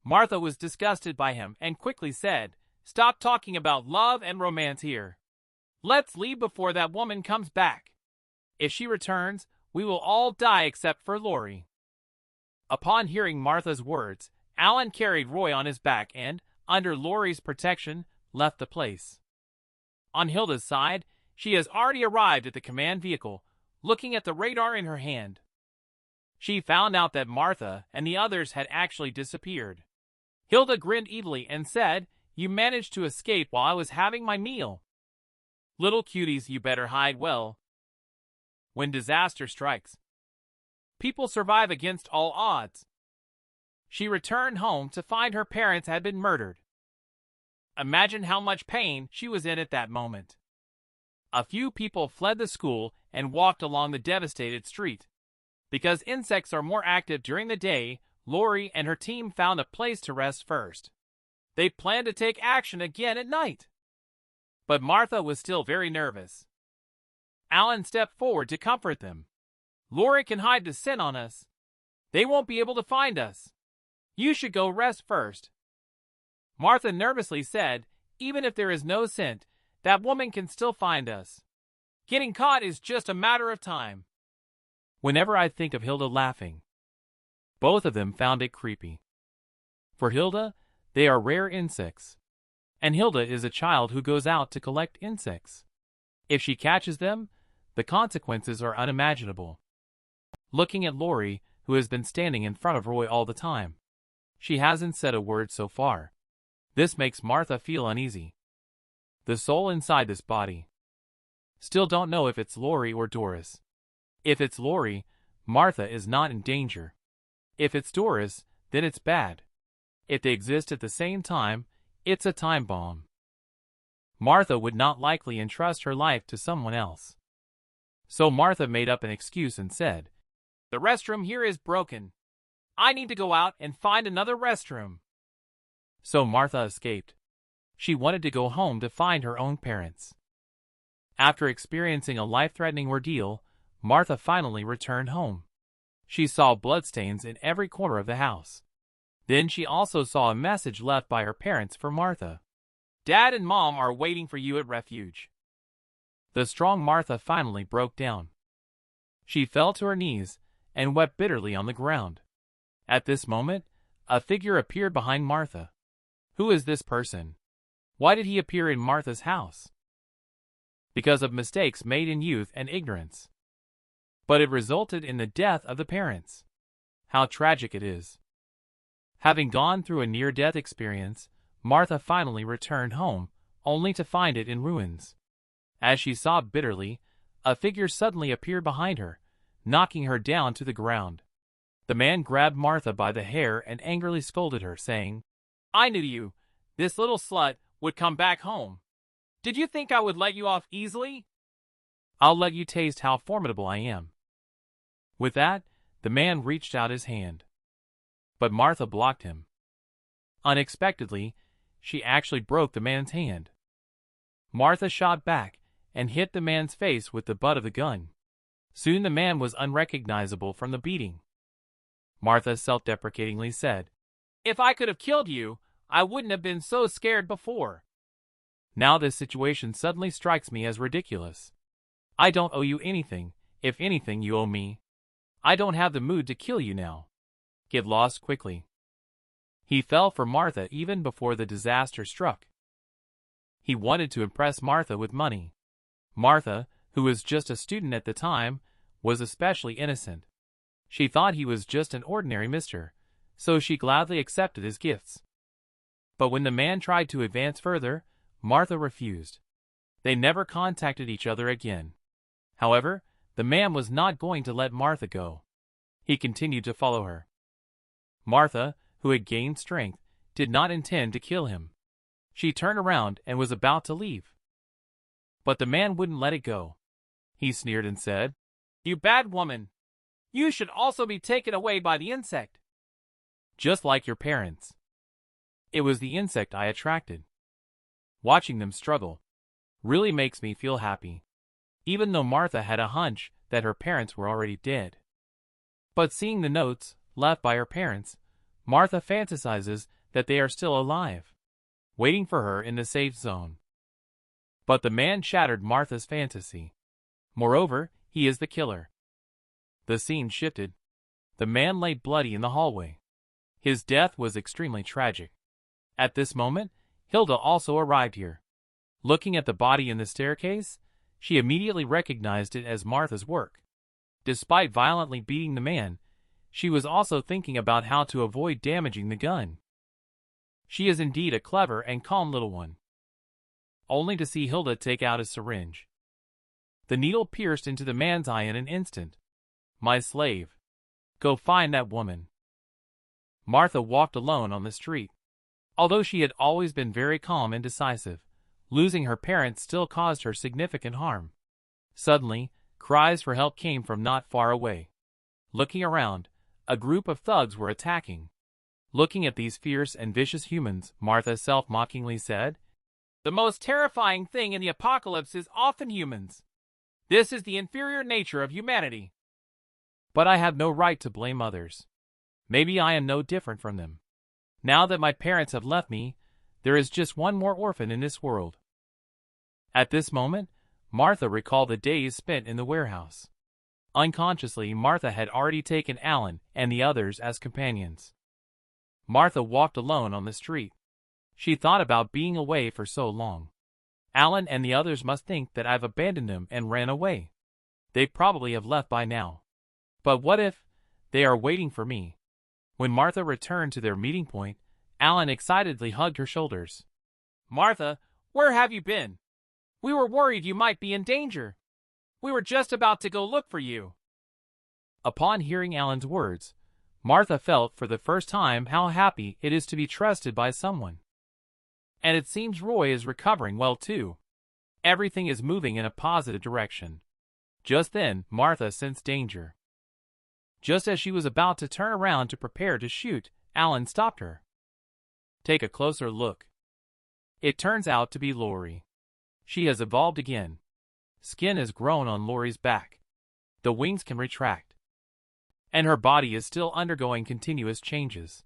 Martha was disgusted by him and quickly said, "Stop talking about love and romance here. Let's leave before that woman comes back. If she returns, we will all die except for Lori." Upon hearing Martha's words, Alan carried Roy on his back and, under Lori's protection, left the place. On Hilda's side, she has already arrived at the command vehicle, looking at the radar in her hand. She found out that Martha and the others had actually disappeared. Hilda grinned evilly and said, "You managed to escape while I was having my meal. Little cuties, you better hide well. When disaster strikes, people survive against all odds." She returned home to find her parents had been murdered. Imagine how much pain she was in at that moment. A few people fled the school and walked along the devastated street. Because insects are more active during the day, Lori and her team found a place to rest first. They planned to take action again at night. But Martha was still very nervous. Alan stepped forward to comfort them. "Lori can hide the scent on us. They won't be able to find us. You should go rest first." Martha nervously said, "Even if there is no scent, that woman can still find us. Getting caught is just a matter of time." Whenever I think of Hilda laughing, both of them found it creepy. For Hilda, they are rare insects. And Hilda is a child who goes out to collect insects. If she catches them, the consequences are unimaginable. Looking at Lori, who has been standing in front of Roy all the time. She hasn't said a word so far. This makes Martha feel uneasy. The soul inside this body. Still don't know if it's Lori or Doris. If it's Lori, Martha is not in danger. If it's Doris, then it's bad. If they exist at the same time, it's a time bomb. Martha would not likely entrust her life to someone else. So Martha made up an excuse and said, "The restroom here is broken. I need to go out and find another restroom." So Martha escaped. She wanted to go home to find her own parents. After experiencing a life-threatening ordeal, Martha finally returned home. She saw bloodstains in every corner of the house. Then she also saw a message left by her parents for Martha. "Dad and Mom are waiting for you at refuge." The strong Martha finally broke down. She fell to her knees and wept bitterly on the ground. At this moment, a figure appeared behind Martha. Who is this person? Why did he appear in Martha's house? Because of mistakes made in youth and ignorance. But it resulted in the death of the parents. How tragic it is. Having gone through a near-death experience, Martha finally returned home, only to find it in ruins. As she sobbed bitterly, a figure suddenly appeared behind her, knocking her down to the ground. The man grabbed Martha by the hair and angrily scolded her, saying, "I knew you, this little slut, would come back home. Did you think I would let you off easily? I'll let you taste how formidable I am." With that, the man reached out his hand. But Martha blocked him. Unexpectedly, she actually broke the man's hand. Martha shot back and hit the man's face with the butt of the gun. Soon the man was unrecognizable from the beating. Martha self-deprecatingly said, "If I could have killed you, I wouldn't have been so scared before. Now this situation suddenly strikes me as ridiculous. I don't owe you anything. If anything, you owe me. I don't have the mood to kill you now. Get lost quickly." He fell for Martha even before the disaster struck. He wanted to impress Martha with money. Martha, who was just a student at the time, was especially innocent. She thought he was just an ordinary mister, so she gladly accepted his gifts. But when the man tried to advance further, Martha refused. They never contacted each other again. However, the man was not going to let Martha go. He continued to follow her. Martha, who had gained strength, did not intend to kill him. She turned around and was about to leave. But the man wouldn't let it go. He sneered and said, "You bad woman! You should also be taken away by the insect. Just like your parents. It was the insect I attracted. Watching them struggle really makes me feel happy." Even though Martha had a hunch that her parents were already dead. But seeing the notes left by her parents, Martha fantasizes that they are still alive, waiting for her in the safe zone. But the man shattered Martha's fantasy. Moreover, he is the killer. The scene shifted. The man lay bloody in the hallway. His death was extremely tragic. At this moment, Hilda also arrived here. Looking at the body in the staircase, she immediately recognized it as Martha's work. Despite violently beating the man, she was also thinking about how to avoid damaging the gun. She is indeed a clever and calm little one. Only to see Hilda take out a syringe. The needle pierced into the man's eye in an instant. "My slave. Go find that woman." Martha walked alone on the street. Although she had always been very calm and decisive, losing her parents still caused her significant harm. Suddenly, cries for help came from not far away. Looking around, a group of thugs were attacking. Looking at these fierce and vicious humans, Martha self-mockingly said, "The most terrifying thing in the apocalypse is often humans. This is the inferior nature of humanity. But I have no right to blame others. Maybe I am no different from them. Now that my parents have left me, there is just one more orphan in this world." At this moment, Martha recalled the days spent in the warehouse. Unconsciously, Martha had already taken Alan and the others as companions. Martha walked alone on the street. She thought about being away for so long. Alan and the others must think that I've abandoned them and ran away. They probably have left by now. But what if they are waiting for me? When Martha returned to their meeting point, Alan excitedly hugged her shoulders. "Martha, where have you been? We were worried you might be in danger. We were just about to go look for you." Upon hearing Alan's words, Martha felt for the first time how happy it is to be trusted by someone. And it seems Roy is recovering well too. Everything is moving in a positive direction. Just then, Martha sensed danger. Just as she was about to turn around to prepare to shoot, Alan stopped her. "Take a closer look." It turns out to be Lori. She has evolved again. Skin has grown on Lori's back. The wings can retract. And her body is still undergoing continuous changes.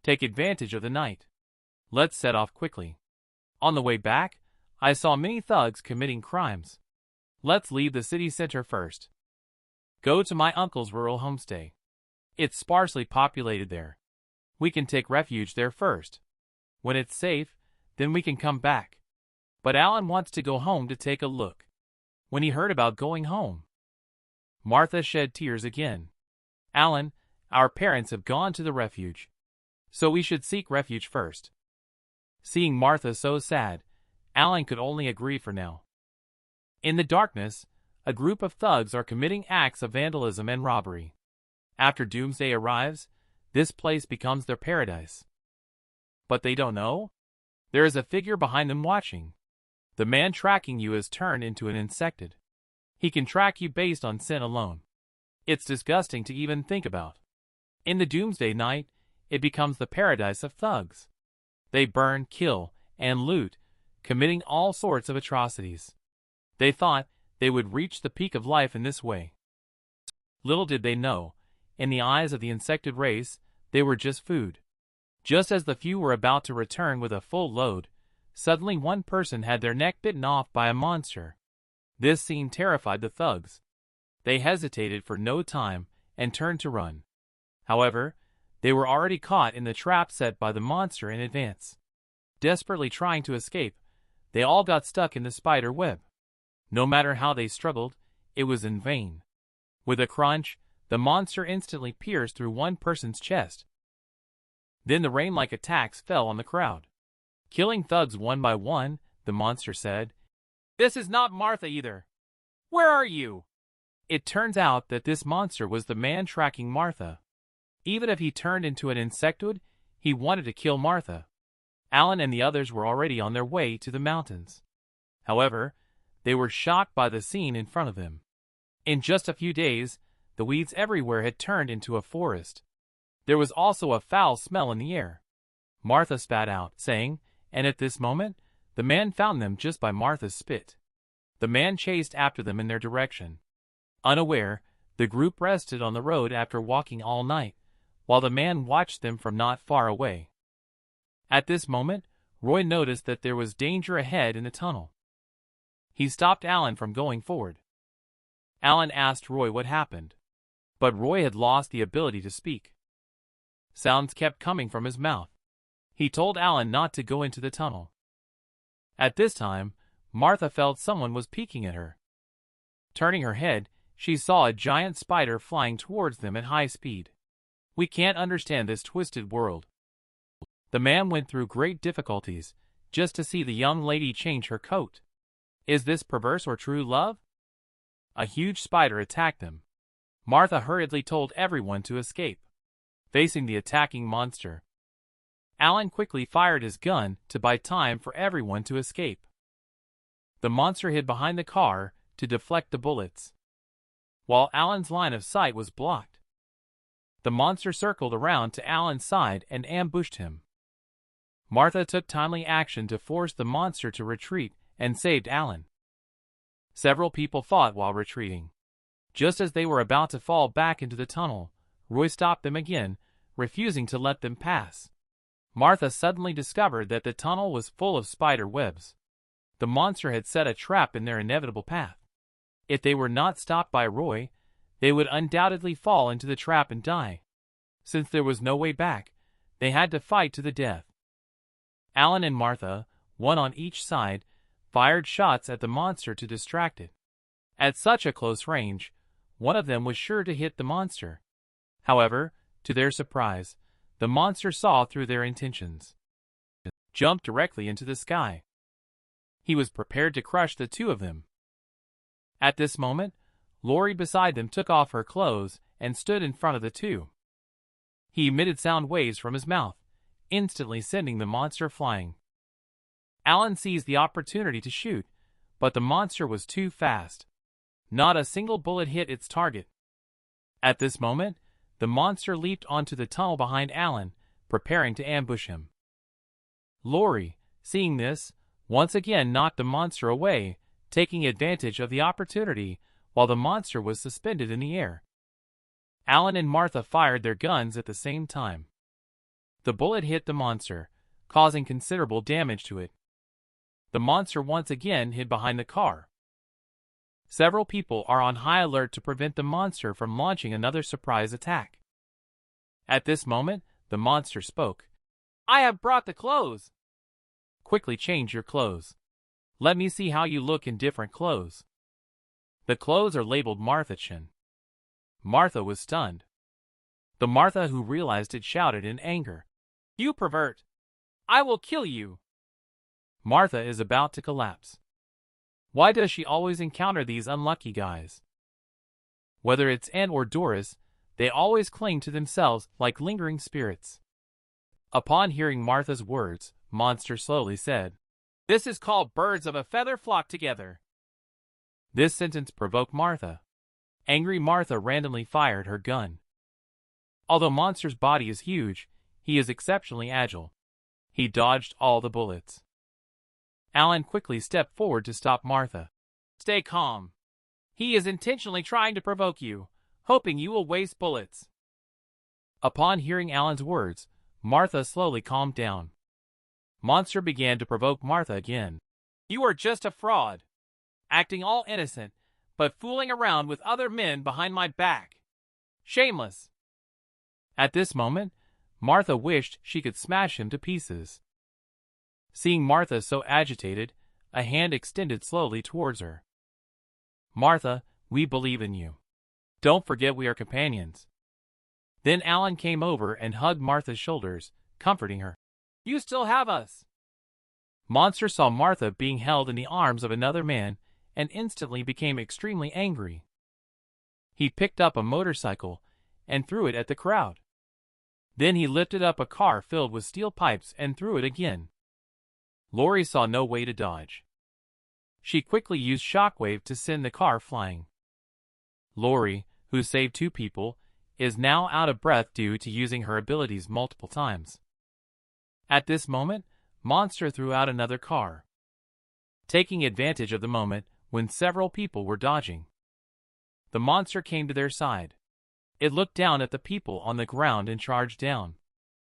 Take advantage of the night. Let's set off quickly. On the way back, I saw many thugs committing crimes. Let's leave the city center first. Go to my uncle's rural homestay. It's sparsely populated there. We can take refuge there first. When it's safe, then we can come back. But Alan wants to go home to take a look. When he heard about going home, Martha shed tears again. "Alan, our parents have gone to the refuge. So we should seek refuge first." Seeing Martha so sad, Alan could only agree for now. In the darkness, a group of thugs are committing acts of vandalism and robbery. After doomsday arrives, this place becomes their paradise. But they don't know? There is a figure behind them watching. The man tracking you is turned into an insectoid. He can track you based on scent alone. It's disgusting to even think about. In the doomsday night, it becomes the paradise of thugs. They burn, kill, and loot, committing all sorts of atrocities. They thought they would reach the peak of life in this way. Little did they know, in the eyes of the insectoid race, they were just food. Just as the few were about to return with a full load, suddenly one person had their neck bitten off by a monster. This scene terrified the thugs. They hesitated for no time and turned to run. However, they were already caught in the trap set by the monster in advance. Desperately trying to escape, they all got stuck in the spider web. No matter how they struggled, it was in vain. With a crunch, the monster instantly pierced through one person's chest. Then the rain-like attacks fell on the crowd. Killing thugs one by one, the monster said, "This is not Martha either. Where are you?" It turns out that this monster was the man tracking Martha. Even if he turned into an insectoid, he wanted to kill Martha. Alan and the others were already on their way to the mountains. However, they were shocked by the scene in front of them. In just a few days, the weeds everywhere had turned into a forest. There was also a foul smell in the air. Martha spat out, saying, and at this moment, the man found them just by Martha's spit. The man chased after them in their direction. Unaware, the group rested on the road after walking all night, while the man watched them from not far away. At this moment, Roy noticed that there was danger ahead in the tunnel. He stopped Alan from going forward. Alan asked Roy what happened, but Roy had lost the ability to speak. Sounds kept coming from his mouth. He told Alan not to go into the tunnel. At this time, Martha felt someone was peeking at her. Turning her head, she saw a giant spider flying towards them at high speed. We can't understand this twisted world. The man went through great difficulties just to see the young lady change her coat. Is this perverse or true love? A huge spider attacked them. Martha hurriedly told everyone to escape. Facing the attacking monster, Alan quickly fired his gun to buy time for everyone to escape. The monster hid behind the car to deflect the bullets, while Alan's line of sight was blocked. The monster circled around to Alan's side and ambushed him. Martha took timely action to force the monster to retreat and saved Alan. Several people fought while retreating. Just as they were about to fall back into the tunnel, Roy stopped them again, refusing to let them pass. Martha suddenly discovered that the tunnel was full of spider webs. The monster had set a trap in their inevitable path. If they were not stopped by Roy, they would undoubtedly fall into the trap and die. Since there was no way back, they had to fight to the death. Alan and Martha, one on each side, fired shots at the monster to distract it. At such a close range, one of them was sure to hit the monster. However, to their surprise, the monster saw through their intentions. Jumped directly into the sky. He was prepared to crush the two of them. At this moment, Lori beside them took off her clothes and stood in front of the two. He emitted sound waves from his mouth, instantly sending the monster flying. Alan seized the opportunity to shoot, but the monster was too fast. Not a single bullet hit its target. At this moment, the monster leaped onto the tunnel behind Alan, preparing to ambush him. Lori, seeing this, once again knocked the monster away, taking advantage of the opportunity while the monster was suspended in the air. Alan and Martha fired their guns at the same time. The bullet hit the monster, causing considerable damage to it. The monster once again hid behind the car. Several people are on high alert to prevent the monster from launching another surprise attack. At this moment, the monster spoke. "I have brought the clothes." "Quickly change your clothes. Let me see how you look in different clothes." The clothes are labeled Martha-chan. Martha was stunned. The Martha who realized it shouted in anger, "You pervert! I will kill you!" Martha is about to collapse. Why does she always encounter these unlucky guys? Whether it's Anne or Doris, they always cling to themselves like lingering spirits. Upon hearing Martha's words, Monster slowly said, "This is called birds of a feather flock together." This sentence provoked Martha. Angry Martha randomly fired her gun. Although Monster's body is huge, he is exceptionally agile. He dodged all the bullets. Alan quickly stepped forward to stop Martha. "Stay calm. He is intentionally trying to provoke you, hoping you will waste bullets." Upon hearing Alan's words, Martha slowly calmed down. Monster began to provoke Martha again. "You are just a fraud, acting all innocent, but fooling around with other men behind my back. Shameless." At this moment, Martha wished she could smash him to pieces. Seeing Martha so agitated, a hand extended slowly towards her. "Martha, we believe in you. Don't forget we are companions." Then Alan came over and hugged Martha's shoulders, comforting her. "You still have us." Monster saw Martha being held in the arms of another man and instantly became extremely angry. He picked up a motorcycle and threw it at the crowd. Then he lifted up a car filled with steel pipes and threw it again. Lori saw no way to dodge. She quickly used shockwave to send the car flying. Lori, who saved two people, is now out of breath due to using her abilities multiple times. At this moment, Monster threw out another car, taking advantage of the moment when several people were dodging. The monster came to their side. It looked down at the people on the ground and charged down.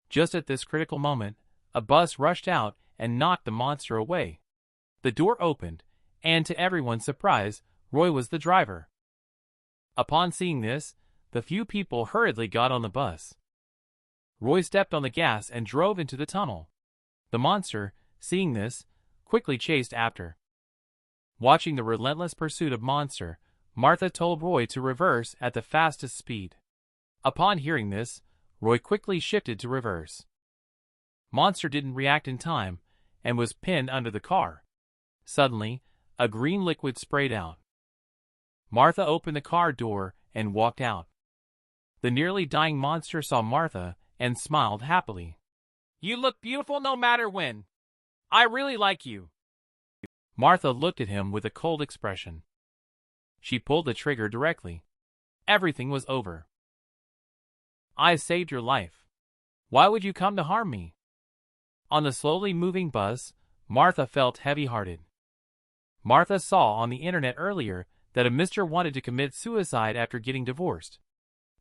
Just at this critical moment, a bus rushed out and knocked the monster away. The door opened, and to everyone's surprise, Roy was the driver. Upon seeing this, the few people hurriedly got on the bus. Roy stepped on the gas and drove into the tunnel. The monster, seeing this, quickly chased after. Watching the relentless pursuit of Monster, Martha told Roy to reverse at the fastest speed. Upon hearing this, Roy quickly shifted to reverse. Monster didn't react in time and was pinned under the car. Suddenly, a green liquid sprayed out. Martha opened the car door and walked out. The nearly dying monster saw Martha and smiled happily. "You look beautiful no matter when. I really like you." Martha looked at him with a cold expression. She pulled the trigger directly. Everything was over. "I saved your life. Why would you come to harm me?" On the slowly moving bus, Martha felt heavy-hearted. Martha saw on the internet earlier that a mister wanted to commit suicide after getting divorced.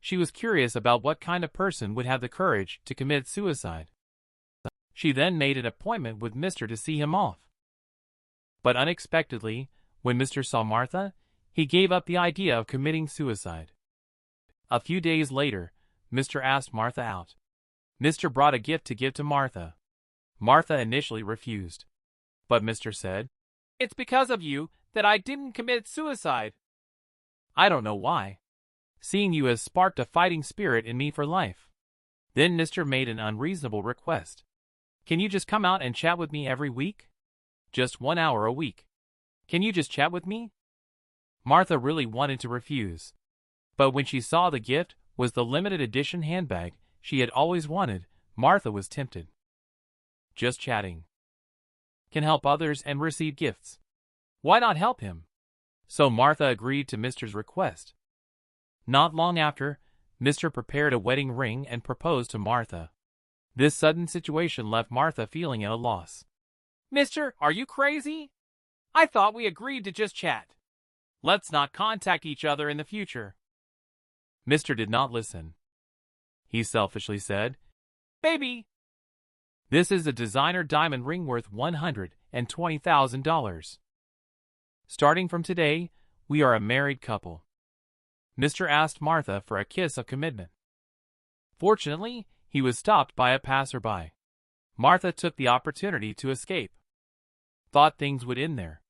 She was curious about what kind of person would have the courage to commit suicide. She then made an appointment with Mr. to see him off. But unexpectedly, when Mr. saw Martha, he gave up the idea of committing suicide. A few days later, Mr. asked Martha out. Mr. brought a gift to give to Martha. Martha initially refused. But Mr. said, "It's because of you that I didn't commit suicide. I don't know why. Seeing you has sparked a fighting spirit in me for life." Then Mr. made an unreasonable request. "Can you just come out and chat with me every week? Just 1 hour a week. Can you just chat with me?" Martha really wanted to refuse. But when she saw the gift was the limited edition handbag she had always wanted, Martha was tempted. Just chatting can help others and receive gifts. Why not help him? So Martha agreed to Mr.'s request. Not long after, Mr. prepared a wedding ring and proposed to Martha. This sudden situation left Martha feeling at a loss. "Mister, are you crazy? I thought we agreed to just chat. Let's not contact each other in the future." Mr. did not listen. He selfishly said, "Baby, this is a designer diamond ring worth $120,000. Starting from today, we are a married couple." Mr. asked Martha for a kiss of commitment. Fortunately, he was stopped by a passerby. Martha took the opportunity to escape. Thought things would end there.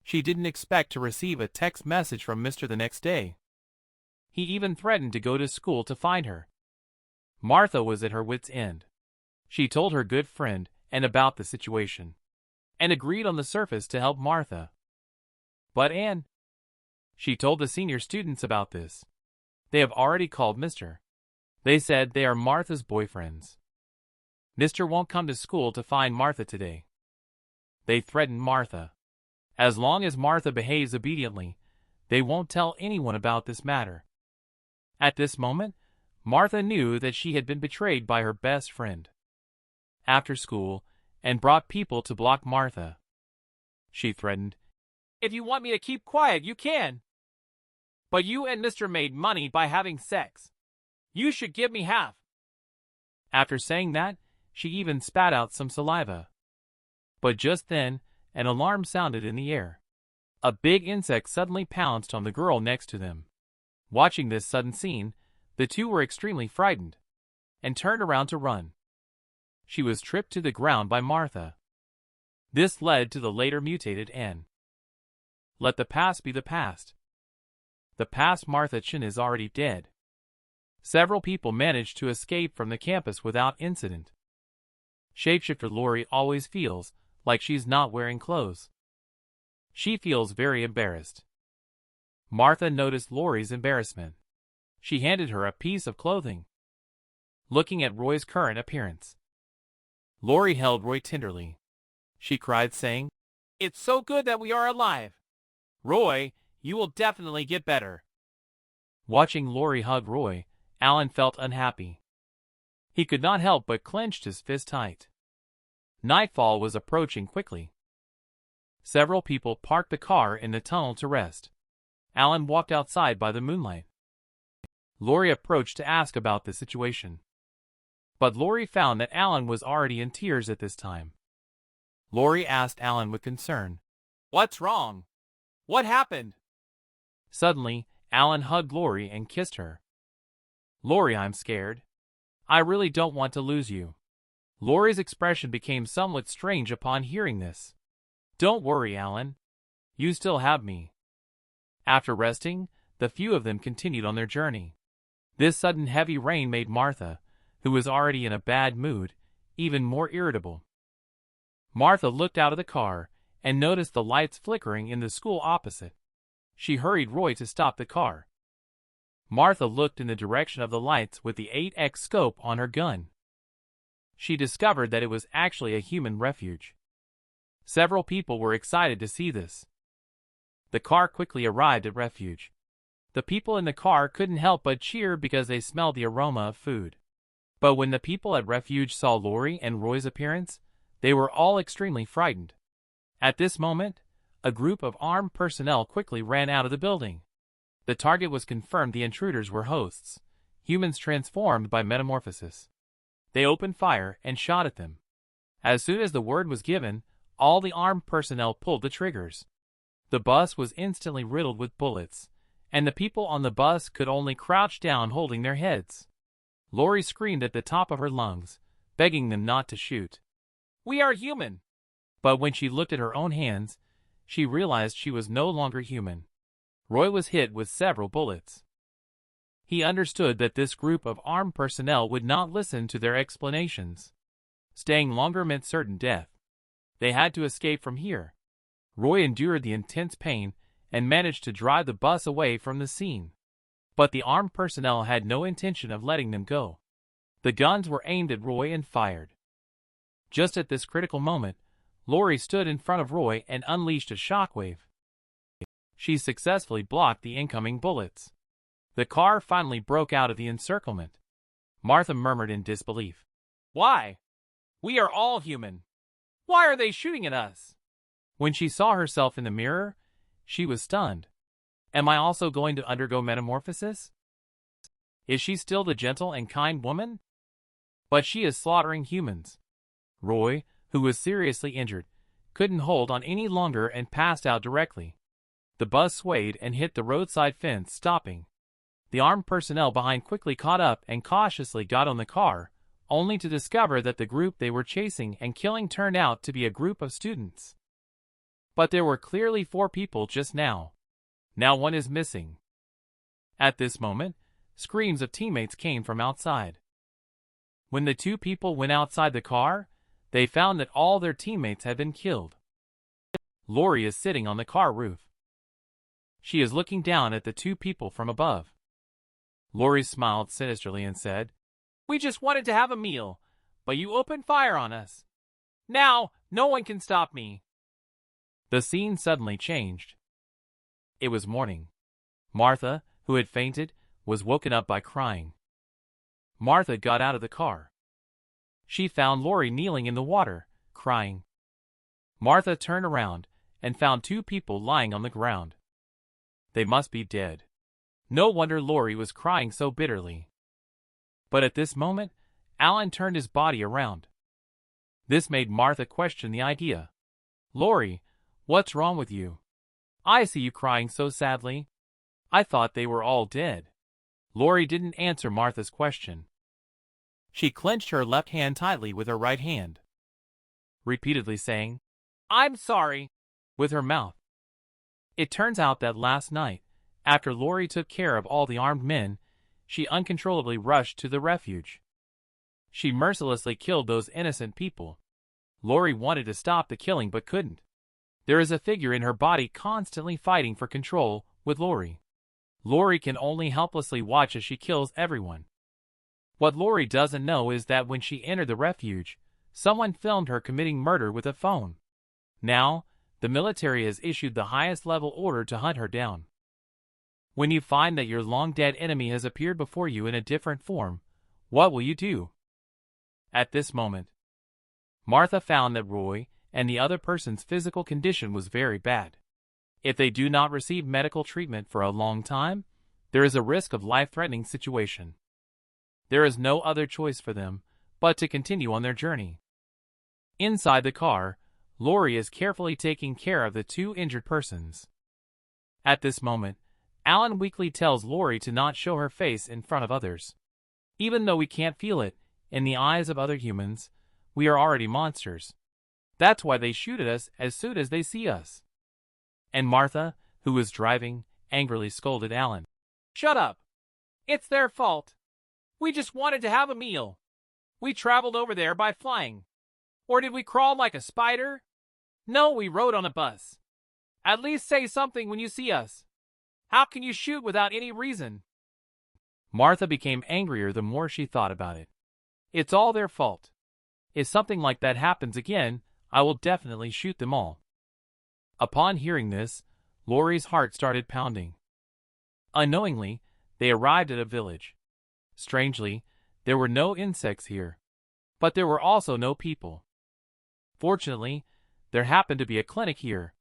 She didn't expect to receive a text message from Mr. the next day. He even threatened to go to school to find her. Martha was at her wit's end. She told her good friend and about the situation, and agreed on the surface to help Martha. But Anne, she told the senior students about this. They have already called Mr. They said they are Martha's boyfriends. Mr. won't come to school to find Martha today. They threatened Martha. As long as Martha behaves obediently, they won't tell anyone about this matter. At this moment, Martha knew that she had been betrayed by her best friend. After school, and brought people to block Martha. She threatened, "If you want me to keep quiet, you can. But you and Mr. made money by having sex. You should give me half." After saying that, she even spat out some saliva. But just then, an alarm sounded in the air. A big insect suddenly pounced on the girl next to them. Watching this sudden scene, the two were extremely frightened, and turned around to run. She was tripped to the ground by Martha. This led to the later mutated N. Let the past be the past. The past Martha Chin is already dead. Several people managed to escape from the campus without incident. Shapeshifter Lori always feels like she's not wearing clothes. She feels very embarrassed. Martha noticed Lori's embarrassment. She handed her a piece of clothing. Looking at Roy's current appearance, Lori held Roy tenderly. She cried, saying, "It's so good that we are alive. Roy, you will definitely get better." Watching Lori hug Roy, Alan felt unhappy. He could not help but clenched his fist tight. Nightfall was approaching quickly. Several people parked the car in the tunnel to rest. Alan walked outside by the moonlight. Lori approached to ask about the situation. But Lori found that Alan was already in tears at this time. Lori asked Alan with concern, "What's wrong? What happened?" Suddenly, Alan hugged Lori and kissed her. "Lori, I'm scared. I really don't want to lose you." Lori's expression became somewhat strange upon hearing this. "Don't worry, Alan. You still have me." After resting, the few of them continued on their journey. This sudden heavy rain made Martha, who was already in a bad mood, even more irritable. Martha looked out of the car and noticed the lights flickering in the school opposite. She hurried Roy to stop the car. Martha looked in the direction of the lights with the 8x scope on her gun. She discovered that it was actually a human refuge. Several people were excited to see this. The car quickly arrived at refuge. The people in the car couldn't help but cheer because they smelled the aroma of food. But when the people at refuge saw Lori and Roy's appearance, they were all extremely frightened. At this moment, a group of armed personnel quickly ran out of the building. The target was confirmed. The intruders were hosts, humans transformed by metamorphosis. They opened fire and shot at them. As soon as the word was given, all the armed personnel pulled the triggers. The bus was instantly riddled with bullets, and the people on the bus could only crouch down holding their heads. Lori screamed at the top of her lungs, begging them not to shoot. "We are human!" But when she looked at her own hands, she realized she was no longer human. Roy was hit with several bullets. He understood that this group of armed personnel would not listen to their explanations. Staying longer meant certain death. They had to escape from here. Roy endured the intense pain and managed to drive the bus away from the scene. But the armed personnel had no intention of letting them go. The guns were aimed at Roy and fired. Just at this critical moment, Lori stood in front of Roy and unleashed a shockwave. She successfully blocked the incoming bullets. The car finally broke out of the encirclement. Martha murmured in disbelief. "Why? We are all human. Why are they shooting at us?" When she saw herself in the mirror, she was stunned. Am I also going to undergo metamorphosis? Is she still the gentle and kind woman? But she is slaughtering humans. Roy, who was seriously injured, couldn't hold on any longer and passed out directly. The bus swayed and hit the roadside fence, stopping. The armed personnel behind quickly caught up and cautiously got on the car, only to discover that the group they were chasing and killing turned out to be a group of students. But there were clearly 4 people just now. Now one is missing. At this moment, screams of teammates came from outside. When the 2 people went outside the car, they found that all their teammates had been killed. Lori is sitting on the car roof. She is looking down at the 2 people from above. Lori smiled sinisterly and said, "We just wanted to have a meal, but you opened fire on us. Now, no one can stop me." The scene suddenly changed. It was morning. Martha, who had fainted, was woken up by crying. Martha got out of the car. She found Lori kneeling in the water, crying. Martha turned around and found 2 people lying on the ground. They must be dead. No wonder Lori was crying so bitterly. But at this moment, Alan turned his body around. This made Martha question the idea. "Lori, what's wrong with you? I see you crying so sadly. I thought they were all dead." Lori didn't answer Martha's question. She clenched her left hand tightly with her right hand, repeatedly saying, "I'm sorry," with her mouth. It turns out that last night, after Lori took care of all the armed men, she uncontrollably rushed to the refuge. She mercilessly killed those innocent people. Lori wanted to stop the killing but couldn't. There is a figure in her body constantly fighting for control with Lori. Lori can only helplessly watch as she kills everyone. What Lori doesn't know is that when she entered the refuge, someone filmed her committing murder with a phone. Now, the military has issued the highest level order to hunt her down. When you find that your long-dead enemy has appeared before you in a different form, what will you do? At this moment, Martha found that Roy and the other person's physical condition was very bad. If they do not receive medical treatment for a long time, there is a risk of life-threatening situation. There is no other choice for them but to continue on their journey. Inside the car, Lori is carefully taking care of the two injured persons. At this moment, Alan weakly tells Lori to not show her face in front of others. Even though we can't feel it, in the eyes of other humans, we are already monsters. That's why they shoot at us as soon as they see us. And Martha, who was driving, angrily scolded Alan. Shut up. It's their fault. We just wanted to have a meal. We traveled over there by flying. Or did we crawl like a spider? No, we rode on a bus. At least say something when you see us. How can you shoot without any reason? Martha became angrier the more she thought about it. It's all their fault. If something like that happens again, I will definitely shoot them all. Upon hearing this, Lori's heart started pounding. Unknowingly, they arrived at a village. Strangely, there were no insects here. But there were also no people. Fortunately, there happened to be a clinic here.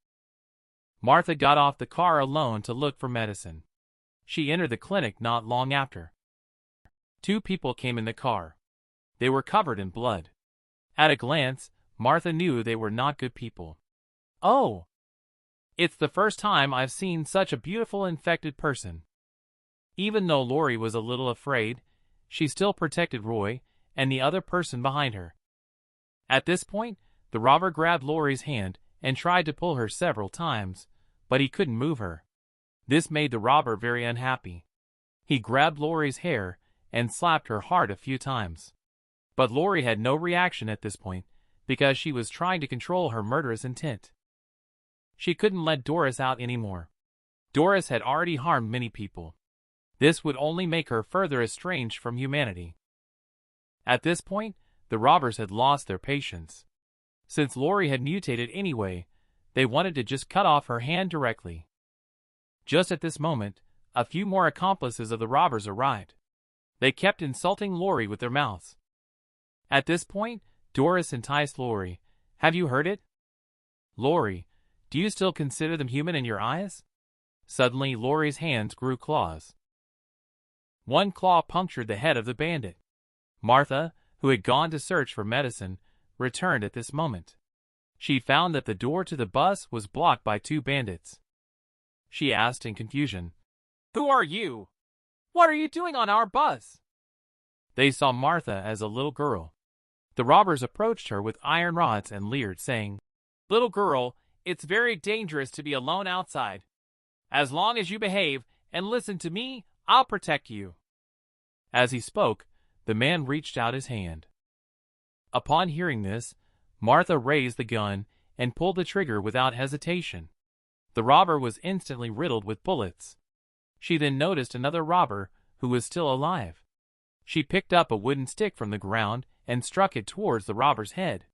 Martha got off the car alone to look for medicine. She entered the clinic not long after. Two people came in the car. They were covered in blood. At a glance, Martha knew they were not good people. Oh! It's the first time I've seen such a beautiful infected person. Even though Lori was a little afraid, she still protected Roy and the other person behind her. At this point, the robber grabbed Lori's hand and tried to pull her several times, but he couldn't move her. This made the robber very unhappy. He grabbed Lori's hair and slapped her hard a few times. But Lori had no reaction at this point because she was trying to control her murderous intent. She couldn't let Doris out anymore. Doris had already harmed many people. This would only make her further estranged from humanity. At this point, the robbers had lost their patience. Since Lori had mutated anyway, they wanted to just cut off her hand directly. Just at this moment, a few more accomplices of the robbers arrived. They kept insulting Lori with their mouths. At this point, Doris enticed Lori. Have you heard it? Lori, do you still consider them human in your eyes? Suddenly, Lori's hands grew claws. One claw punctured the head of the bandit. Martha, who had gone to search for medicine, returned at this moment. She found that the door to the bus was blocked by two bandits. She asked in confusion, Who are you? What are you doing on our bus? They saw Martha as a little girl. The robbers approached her with iron rods and leered, saying, Little girl, it's very dangerous to be alone outside. As long as you behave and listen to me, I'll protect you. As he spoke, the man reached out his hand. Upon hearing this, Martha raised the gun and pulled the trigger without hesitation. The robber was instantly riddled with bullets. She then noticed another robber who was still alive. She picked up a wooden stick from the ground and struck it towards the robber's head.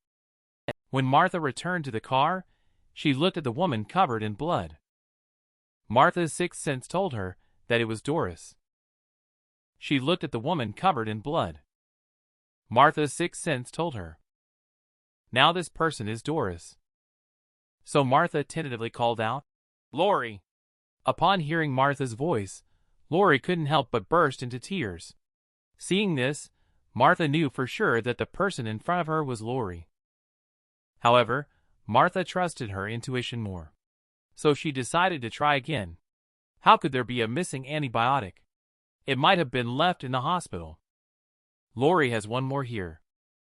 When Martha returned to the car, she looked at the woman covered in blood. Martha's sixth sense told her that it was Doris. She looked at the woman covered in blood. Martha's sixth sense told her, now this person is Doris. So Martha tentatively called out, Lori. Upon hearing Martha's voice, Lori couldn't help but burst into tears. Seeing this, Martha knew for sure that the person in front of her was Lori. However, Martha trusted her intuition more. So she decided to try again. How could there be a missing antibiotic? It might have been left in the hospital. Lori has one more here.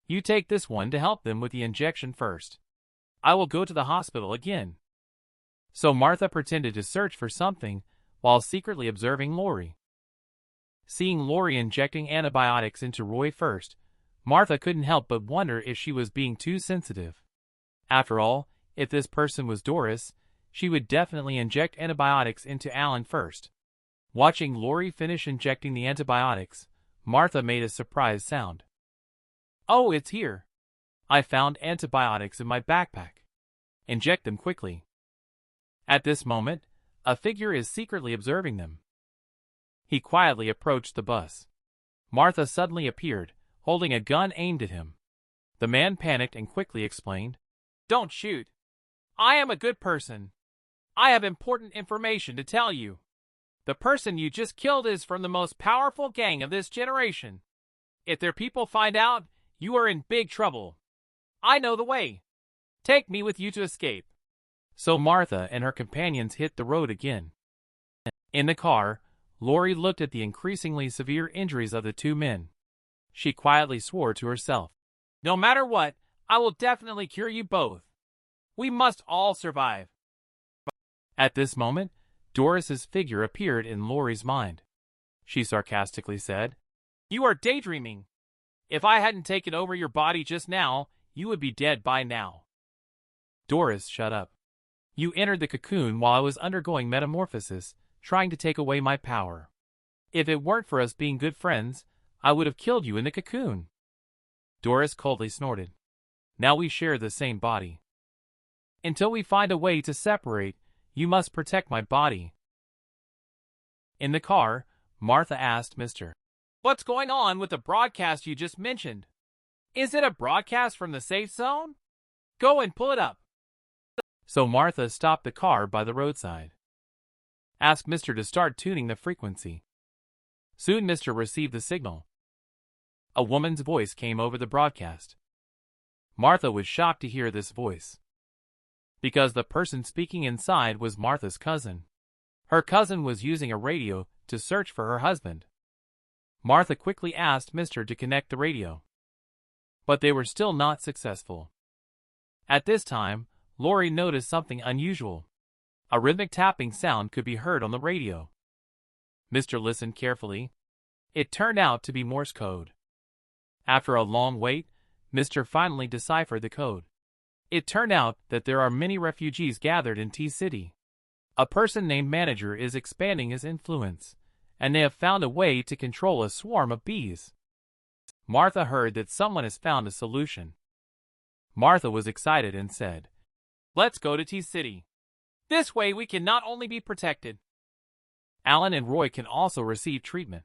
You take this one to help them with the injection first. I will go to the hospital again. So Martha pretended to search for something while secretly observing Lori. Seeing Lori injecting antibiotics into Roy first, Martha couldn't help but wonder if she was being too sensitive. After all, if this person was Doris, she would definitely inject antibiotics into Alan first. Watching Lori finish injecting the antibiotics, Martha made a surprised sound. Oh, it's here. I found antibiotics in my backpack. Inject them quickly. At this moment, a figure is secretly observing them. He quietly approached the bus. Martha suddenly appeared, holding a gun aimed at him. The man panicked and quickly explained, Don't shoot. I am a good person. I have important information to tell you. The person you just killed is from the most powerful gang of this generation. If their people find out, you are in big trouble. I know the way. Take me with you to escape." So Martha and her companions hit the road again. In the car, Lori looked at the increasingly severe injuries of the two men. She quietly swore to herself, "No matter what, I will definitely cure you both. We must all survive." At this moment, Doris's figure appeared in Lori's mind. She sarcastically said, "You are daydreaming. If I hadn't taken over your body just now, you would be dead by now." "Doris, shut up. You entered the cocoon while I was undergoing metamorphosis, trying to take away my power. If it weren't for us being good friends, I would have killed you in the cocoon." Doris coldly snorted. "Now we share the same body. Until we find a way to separate, you must protect my body." In the car, Martha asked Mr. "What's going on with the broadcast you just mentioned? Is it a broadcast from the safe zone? Go and pull it up." So Martha stopped the car by the roadside. Asked Mr. to start tuning the frequency. Soon Mr. received the signal. A woman's voice came over the broadcast. Martha was shocked to hear this voice, because the person speaking inside was Martha's cousin. Her cousin was using a radio to search for her husband. Martha quickly asked Mr. to connect the radio, but they were still not successful. At this time, Lori noticed something unusual. A rhythmic tapping sound could be heard on the radio. Mr. listened carefully. It turned out to be Morse code. After a long wait, Mr. finally deciphered the code. It turned out that there are many refugees gathered in T-City. A person named Manager is expanding his influence, and they have found a way to control a swarm of bees. Martha heard that someone has found a solution. Martha was excited and said, "Let's go to T-City. This way we can not only be protected, Alan and Roy can also receive treatment."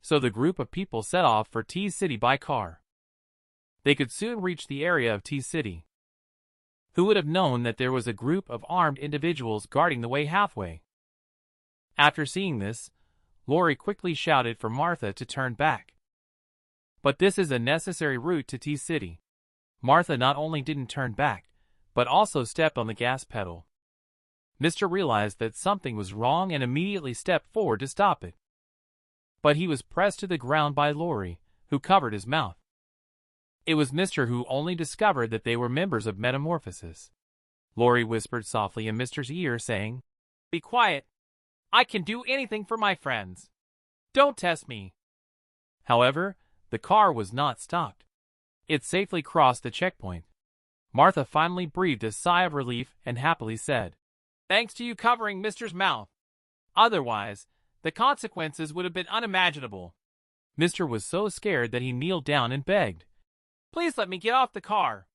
So the group of people set off for T-City by car. They could soon reach the area of T-City. Who would have known that there was a group of armed individuals guarding the way halfway? After seeing this, Lori quickly shouted for Martha to turn back. But this is a necessary route to T-City. Martha not only didn't turn back, but also stepped on the gas pedal. Mr. realized that something was wrong and immediately stepped forward to stop it. But he was pressed to the ground by Lori, who covered his mouth. It was Mr. who only discovered that they were members of Metamorphosis. Lori whispered softly in Mr.'s ear, saying, "Be quiet. I can do anything for my friends. Don't test me." However, the car was not stopped. It safely crossed the checkpoint. Martha finally breathed a sigh of relief and happily said, "Thanks to you covering Mr.'s mouth. Otherwise, the consequences would have been unimaginable." Mr. was so scared that he kneeled down and begged, "Please let me get off the car.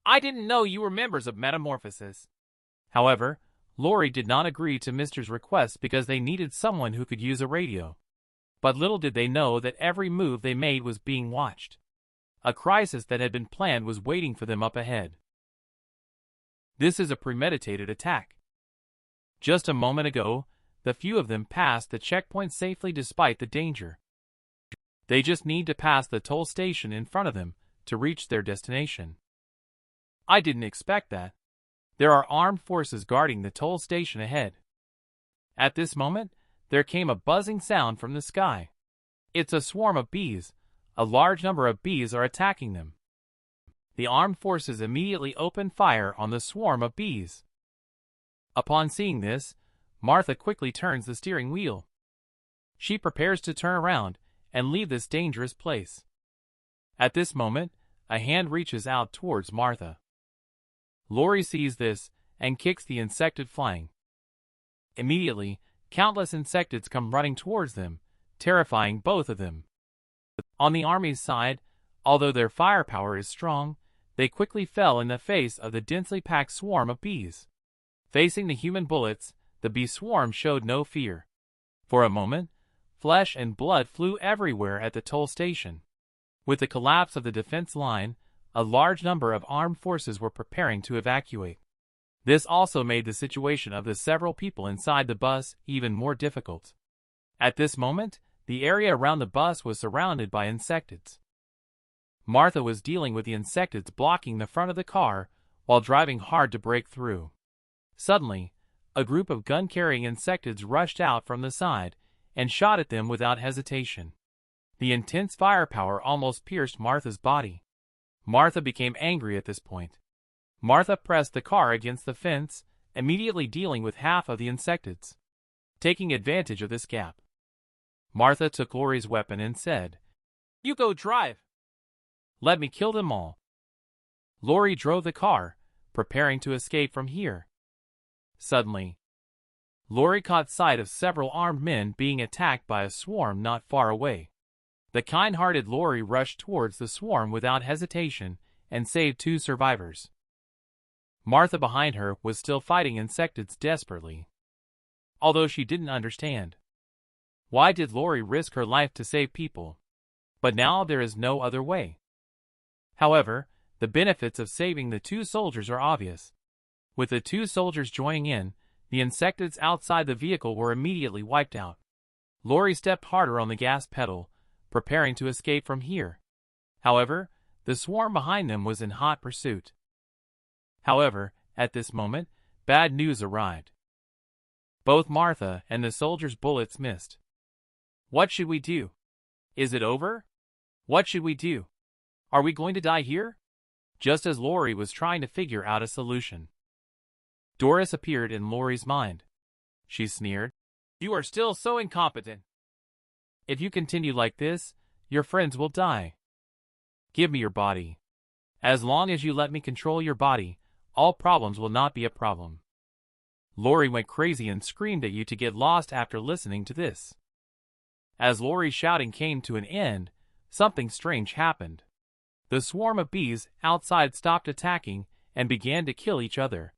I didn't know you were members of Metamorphosis." However, Lori did not agree to Mr.'s request because they needed someone who could use a radio. But little did they know that every move they made was being watched. A crisis that had been planned was waiting for them up ahead. This is a premeditated attack. Just a moment ago, the few of them passed the checkpoint safely despite the danger. They just need to pass the toll station in front of them to reach their destination. I didn't expect that. There are armed forces guarding the toll station ahead. At this moment, there came a buzzing sound from the sky. It's a swarm of bees. A large number of bees are attacking them. The armed forces immediately open fire on the swarm of bees. Upon seeing this, Martha quickly turns the steering wheel. She prepares to turn around and leave this dangerous place. At this moment, a hand reaches out towards Martha. Lori sees this and kicks the insectid flying. Immediately, countless insectids come running towards them, terrifying both of them. On the army's side, although their firepower is strong, they quickly fell in the face of the densely packed swarm of bees. Facing the human bullets, the bee swarm showed no fear. For a moment, flesh and blood flew everywhere at the toll station. With the collapse of the defense line, a large number of armed forces were preparing to evacuate. This also made the situation of the several people inside the bus even more difficult. At this moment, the area around the bus was surrounded by insectids. Martha was dealing with the insectids blocking the front of the car while driving hard to break through. Suddenly, a group of gun-carrying insectids rushed out from the side and shot at them without hesitation. The intense firepower almost pierced Martha's body. Martha became angry at this point. Martha pressed the car against the fence, immediately dealing with half of the insectids. Taking advantage of this gap, Martha took Lori's weapon and said, "You go drive. Let me kill them all." Lori drove the car, preparing to escape from here. Suddenly, Lori caught sight of several armed men being attacked by a swarm not far away. The kind-hearted Lori rushed towards the swarm without hesitation and saved 2 survivors. Martha behind her was still fighting insectids desperately. Although she didn't understand, why did Lori risk her life to save people? But now there is no other way. However, the benefits of saving the 2 soldiers are obvious. With the 2 soldiers joining in, the insectids outside the vehicle were immediately wiped out. Lori stepped harder on the gas pedal, preparing to escape from here. However, the swarm behind them was in hot pursuit. However, at this moment, bad news arrived. Both Martha and the soldiers' bullets missed. What should we do? Is it over? What should we do? Are we going to die here? Just as Lori was trying to figure out a solution, Doris appeared in Lori's mind. She sneered, "You are still so incompetent. If you continue like this, your friends will die. Give me your body. As long as you let me control your body, all problems will not be a problem." Lori went crazy and screamed at you to get lost after listening to this. As Lori's shouting came to an end, something strange happened. The swarm of bees outside stopped attacking and began to kill each other.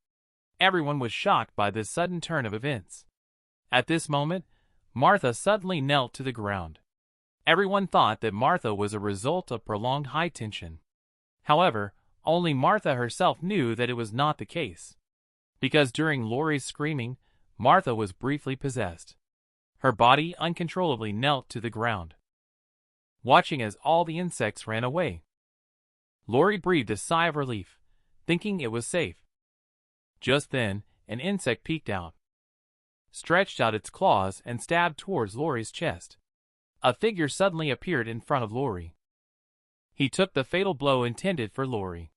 Everyone was shocked by this sudden turn of events. At this moment, Martha suddenly knelt to the ground. Everyone thought that Martha was a result of prolonged high tension. However, only Martha herself knew that it was not the case. Because during Lori's screaming, Martha was briefly possessed. Her body uncontrollably knelt to the ground, watching as all the insects ran away. Lori breathed a sigh of relief, thinking it was safe. Just then, an insect peeked out, stretched out its claws and stabbed towards Lori's chest. A figure suddenly appeared in front of Lori. He took the fatal blow intended for Lori.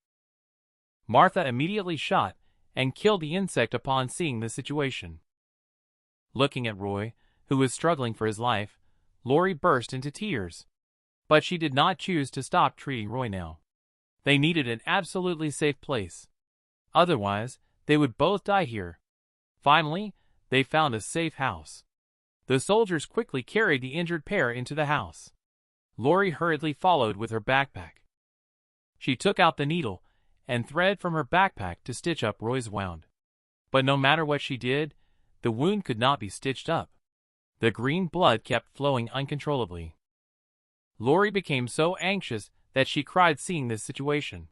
Martha immediately shot and killed the insect upon seeing the situation. Looking at Roy, who was struggling for his life, Lori burst into tears. But she did not choose to stop treating Roy now. They needed an absolutely safe place. Otherwise, they would both die here. Finally, they found a safe house. The soldiers quickly carried the injured pair into the house. Lori hurriedly followed with her backpack. She took out the needle and thread from her backpack to stitch up Roy's wound. But no matter what she did, the wound could not be stitched up. The green blood kept flowing uncontrollably. Lori became so anxious that she cried seeing this situation.